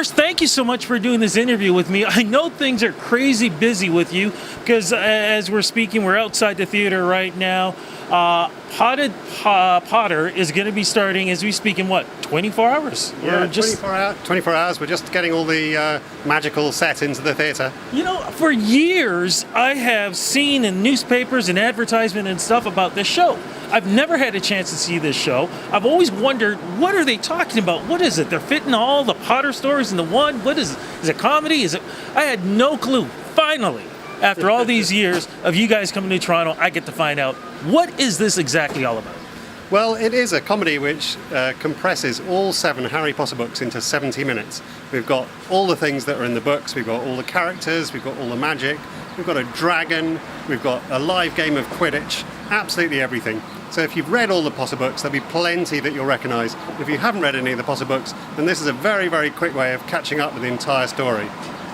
Hurst, thank you so much for doing this interview with me. I know things are crazy busy with you because as we're speaking, we're outside the theater right now. Potter is going to be starting as we speak in what, 24 hours? Yeah, 24 hours. We're just getting all the magical set into the theatre. You know, for years I have seen in newspapers and advertisement and stuff about this show. I've never had a chance to see this show. I've always wondered, what are they talking about? What is it? They're fitting all the Potter stories into one? What is it? Is it comedy? Is it? I had no clue. Finally, after all these years of you guys coming to Toronto, I get to find out, what is this exactly all about? Well, it is a comedy which compresses all 7 Harry Potter books into 70 minutes. We've got all the things that are in the books, we've got all the characters, we've got all the magic, we've got a dragon, we've got a live game of Quidditch, absolutely everything. So if you've read all the Potter books, there'll be plenty that you'll recognise. If you haven't read any of the Potter books, then this is a very, very quick way of catching up with the entire story.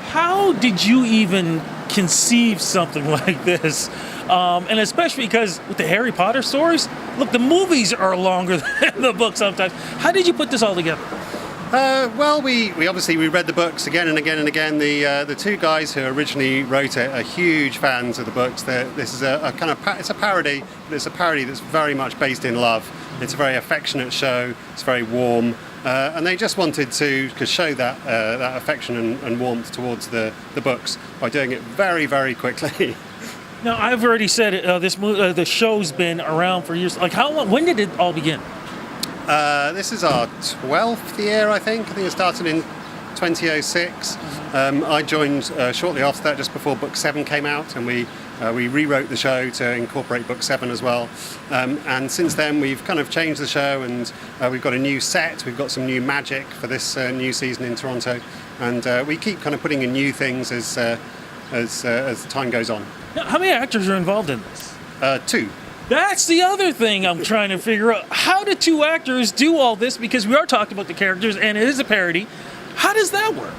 How did you even conceive something like this? And especially because with the Harry Potter stories, look, the movies are longer than the book sometimes. How did you put this all together? Well, we obviously read the books again and again and again. The 2 guys who originally wrote it are huge fans of the books. This is a kind of it's a parody, but it's a parody that's very much based in love. It's a very affectionate show. It's very warm, and they just wanted to show that affection and warmth towards the books by doing it very, very quickly. Now, I've already said it. The show's been around for years. Like, how long? When did it all begin? This is our 12th year, I think. I think it started in 2006. I joined shortly after that, just before Book 7 came out, and we rewrote the show to incorporate Book 7 as well. And since then, we've kind of changed the show, and we've got a new set. We've got some new magic for this new season in Toronto, and we keep kind of putting in new things as time goes on. Now, how many actors are involved in this? 2. That's the other thing I'm trying to figure out. How do 2 actors do all this? Because we are talking about the characters, and it is a parody. How does that work?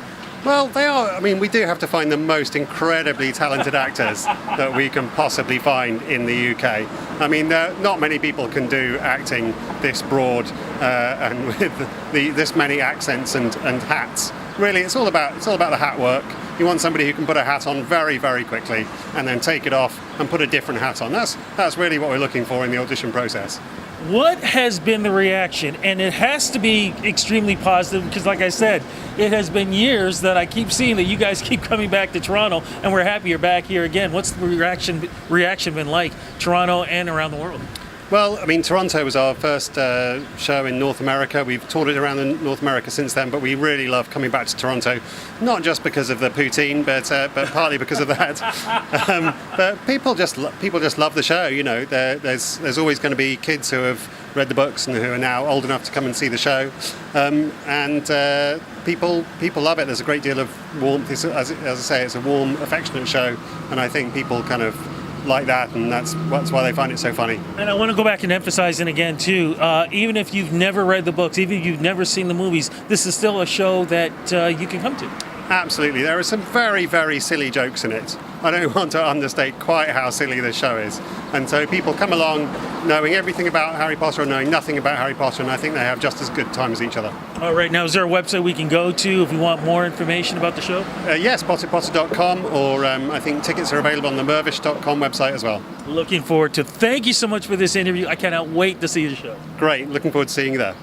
Well, they are. I mean, we do have to find the most incredibly talented actors that we can possibly find in the UK. I mean, not many people can do acting this broad and with this many accents and hats. Really, it's all about the hat work. You want somebody who can put a hat on very, very quickly and then take it off and put a different hat on. That's really what we're looking for in the audition process. What has been the reaction? And it has to be extremely positive because, like I said, it has been years that I keep seeing that you guys keep coming back to Toronto, and we're happy you're back here again. What's the reaction been like, Toronto and around the world? Well, I mean, Toronto was our first show in North America. We've toured it around North America since then, but we really love coming back to Toronto, not just because of the poutine, but partly because of that. But people just love the show. You know, there's always going to be kids who have read the books and who are now old enough to come and see the show, and people love it. There's a great deal of warmth. As I say, it's a warm, affectionate show, and I think people kind of like that, and that's why they find it so funny. And I want to go back and emphasize it again too. Even if you've never read the books, even if you've never seen the movies, this is still a show that you can come to. Absolutely. There are some very, very silly jokes in it. I don't want to understate quite how silly this show is. And so people come along knowing everything about Harry Potter or knowing nothing about Harry Potter, and I think they have just as good time as each other. All right. Now, is there a website we can go to if we want more information about the show? Yes, potterpotter.com, or I think tickets are available on the mervish.com website as well. Looking forward to. Thank you so much for this interview. I cannot wait to see the show. Great. Looking forward to seeing you there.